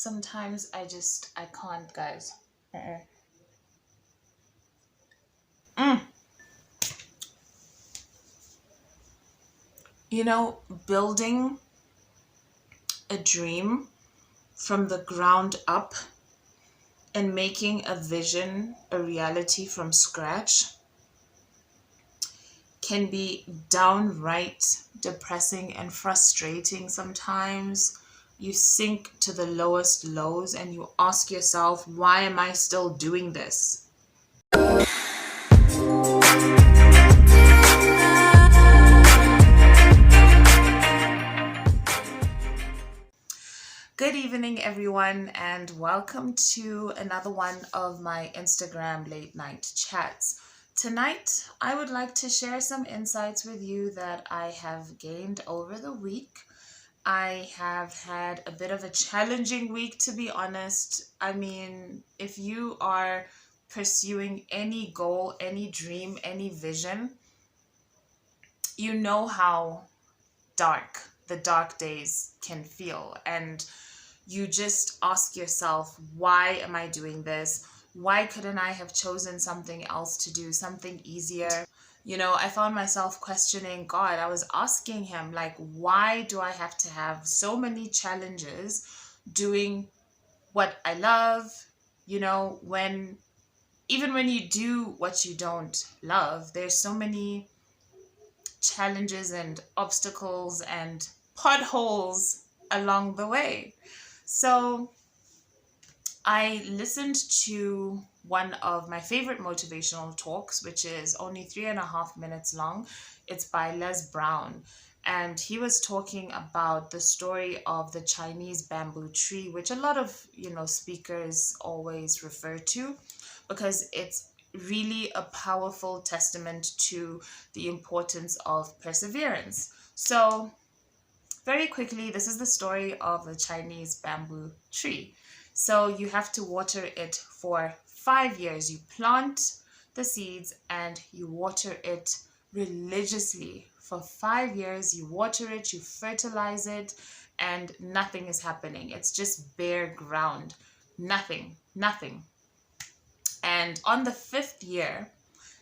Sometimes I can't, guys. Uh-uh. Mm. You know, building a dream from the ground up and making a vision a reality from scratch can be downright depressing and frustrating sometimes. You sink to the lowest lows and you ask yourself, why am I still doing this? Good evening, everyone, and welcome to another one of my Instagram late night chats. Tonight, I would like to share some insights with you that I have gained over the week. I have had a bit of a challenging week, to be honest. I mean, if you are pursuing any goal, any dream, any vision, you know how dark the dark days can feel. And you just ask yourself, why am I doing this? Why couldn't I have chosen something else to do, something easier? You know, I found myself questioning God. I was asking him, like, why do I have to have so many challenges doing what I love? You know, even when you do what you don't love, there's so many challenges and obstacles and potholes along the way. So I listened to one of my favorite motivational talks, which is only 3.5 minutes long. It's by Les Brown. And he was talking about the story of the Chinese bamboo tree, which a lot of, speakers always refer to because it's really a powerful testament to the importance of perseverance. So very quickly, this is the story of the Chinese bamboo tree. So you have to water it for 5 years. You plant the seeds and you water it religiously. For 5 years, you water it, you fertilize it, and nothing is happening. It's just bare ground. Nothing. And on the 5th year,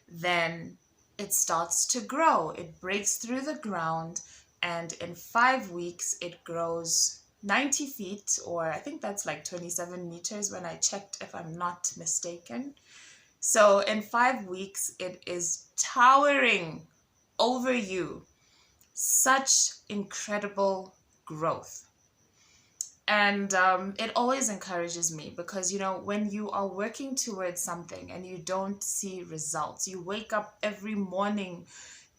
then it starts to grow. It breaks through the ground, and in 5 weeks, it grows 90 feet, or I think that's like 27 meters when I checked, if I'm not mistaken. So in 5 weeks, it is towering over you. Such incredible growth. And it always encourages me because, when you are working towards something and you don't see results, you wake up every morning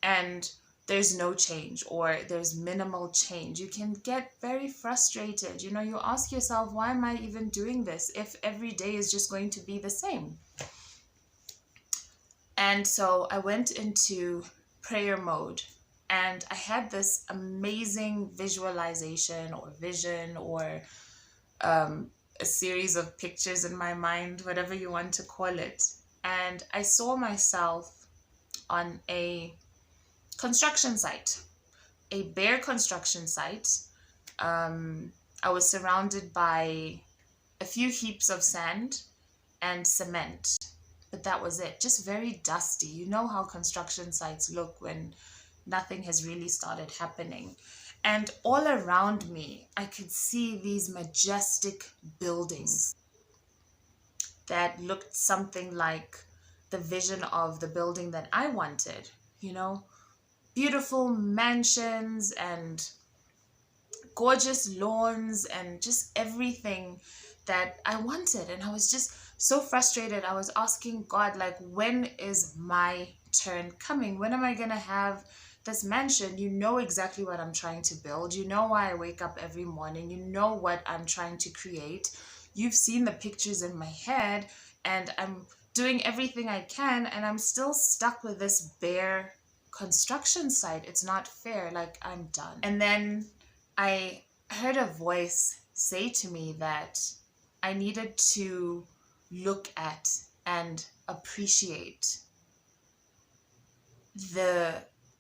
and there's no change or there's minimal change, you can get very frustrated. You ask yourself, why am I even doing this if every day is just going to be the same? And so I went into prayer mode. And I had this amazing visualization or vision or a series of pictures in my mind, whatever you want to call it. And I saw myself on a construction site, a bare construction site. I was surrounded by a few heaps of sand and cement, but that was it. Just very dusty. You know how construction sites look when nothing has really started happening. And all around me, I could see these majestic buildings that looked something like the vision of the building that I wanted, beautiful mansions and gorgeous lawns and just everything that I wanted. And I was just so frustrated. I was asking God, like, when is my turn coming? When am I going to have this mansion? You know exactly what I'm trying to build. You know why I wake up every morning. You know what I'm trying to create. You've seen the pictures in my head, and I'm doing everything I can, and I'm still stuck with this bare construction site. It's not fair. Like, I'm done. And then I heard a voice say to me that I needed to look at and appreciate the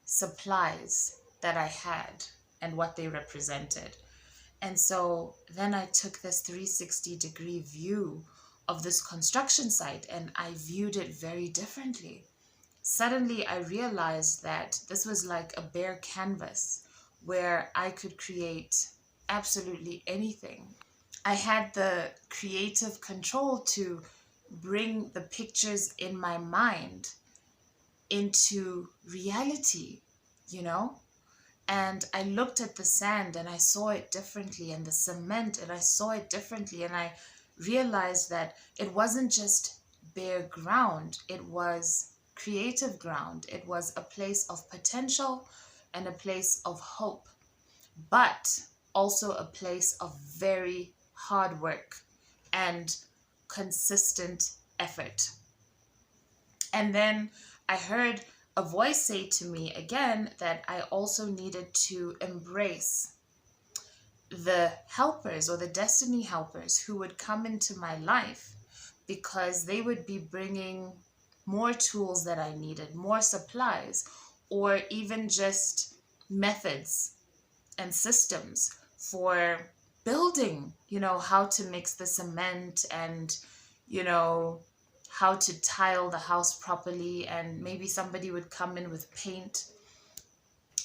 supplies that I had and what they represented. And so then I took this 360-degree view of this construction site and I viewed it very differently. Suddenly I realized that this was like a bare canvas where I could create absolutely anything. I had the creative control to bring the pictures in my mind into reality, you know? And I looked at the sand and I saw it differently, and the cement and I saw it differently, and I realized that it wasn't just bare ground, it was creative ground. It was a place of potential and a place of hope, but also a place of very hard work and consistent effort. And then I heard a voice say to me again that I also needed to embrace the helpers or the destiny helpers who would come into my life, because they would be bringing more tools that I needed, more supplies, or even just methods and systems for building, how to mix the cement and, how to tile the house properly. And maybe somebody would come in with paint.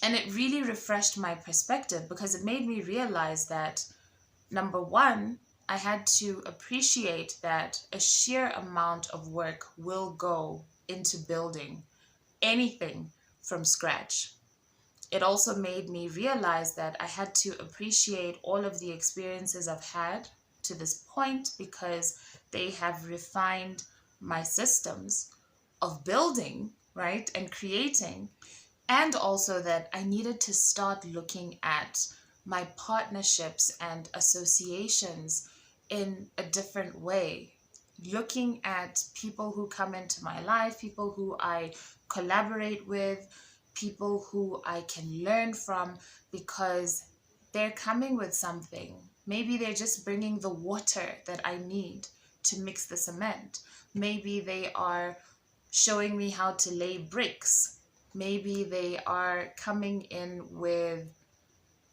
And it really refreshed my perspective, because it made me realize that, number one, I had to appreciate that a sheer amount of work will go into building anything from scratch. It also made me realize that I had to appreciate all of the experiences I've had to this point, because they have refined my systems of building, right, and creating. And also that I needed to start looking at my partnerships and associations in a different way. Looking at people who come into my life, people who I collaborate with, people who I can learn from, because they're coming with something. Maybe they're just bringing the water that I need to mix the cement. Maybe they are showing me how to lay bricks. Maybe they are coming in with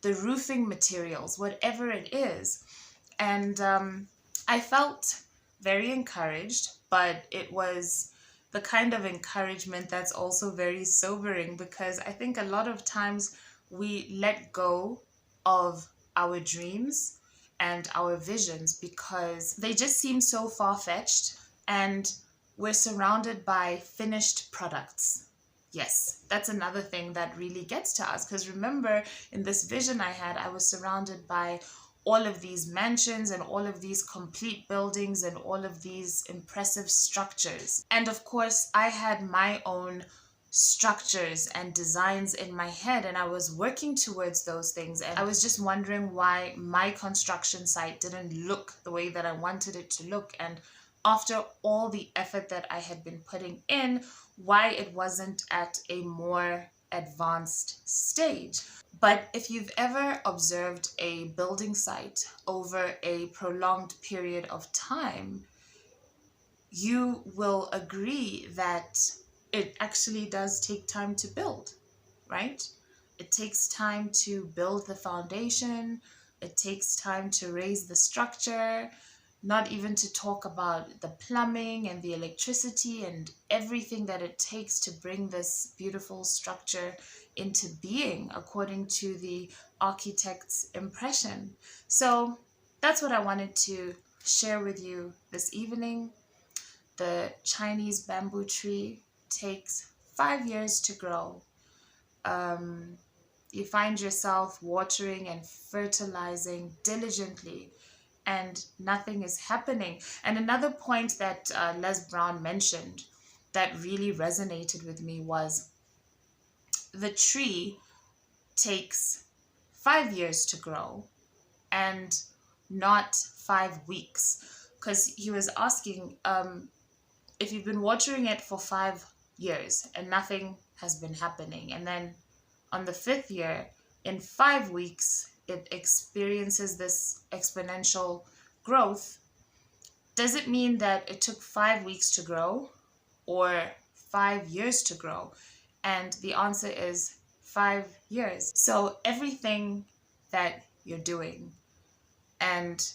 the roofing materials, whatever it is. And I felt very encouraged, but it was the kind of encouragement that's also very sobering, because I think a lot of times we let go of our dreams and our visions because they just seem so far-fetched, and we're surrounded by finished products. Yes, that's another thing that really gets to us, because remember, in this vision I had, I was surrounded by all of these mansions and all of these complete buildings and all of these impressive structures. And of course, I had my own structures and designs in my head, and I was working towards those things. And I was just wondering why my construction site didn't look the way that I wanted it to look. And after all the effort that I had been putting in, why it wasn't at a more advanced stage. But if you've ever observed a building site over a prolonged period of time, you will agree that it actually does take time to build, right? It takes time to build the foundation. It takes time to raise the structure, not even to talk about the plumbing and the electricity and everything that it takes to bring this beautiful structure into being according to the architect's impression. So that's what I wanted to share with you this evening. The Chinese bamboo tree takes 5 years to grow. You find yourself watering and fertilizing diligently, and nothing is happening. And another point that Les Brown mentioned that really resonated with me was the tree takes 5 years to grow and not 5 weeks. Because he was asking, if you've been watering it for 5 years and nothing has been happening, and then on the 5th year, in 5 weeks, it experiences this exponential growth, does it mean that it took 5 weeks to grow or 5 years to grow? And the answer is 5 years. So everything that you're doing, and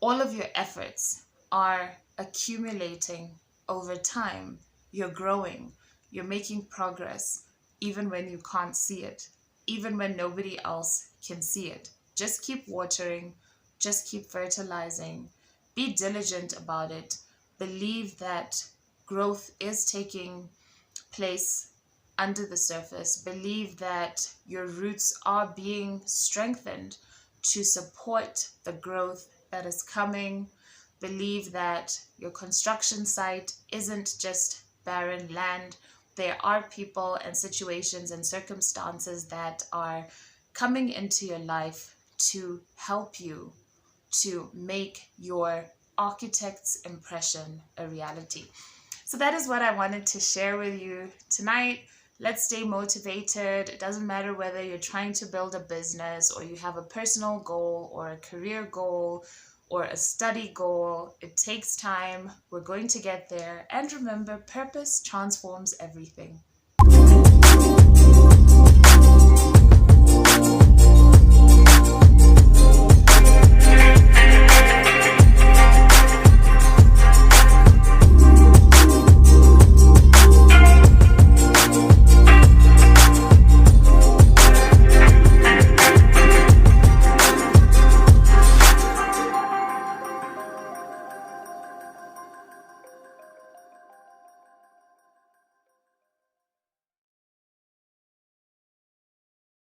all of your efforts are accumulating over time. You're growing, you're making progress, even when you can't see it, even when nobody else can see it. Just keep watering, just keep fertilizing, be diligent about it. Believe that growth is taking place under the surface. Believe that your roots are being strengthened to support the growth that is coming. Believe that your construction site isn't just barren land. There are people and situations and circumstances that are coming into your life to help you to make your architect's impression a reality. So that is what I wanted to share with you tonight. Let's stay motivated. It doesn't matter whether you're trying to build a business or you have a personal goal or a career goal or a study goal. It takes time. We're going to get there. And remember, purpose transforms everything.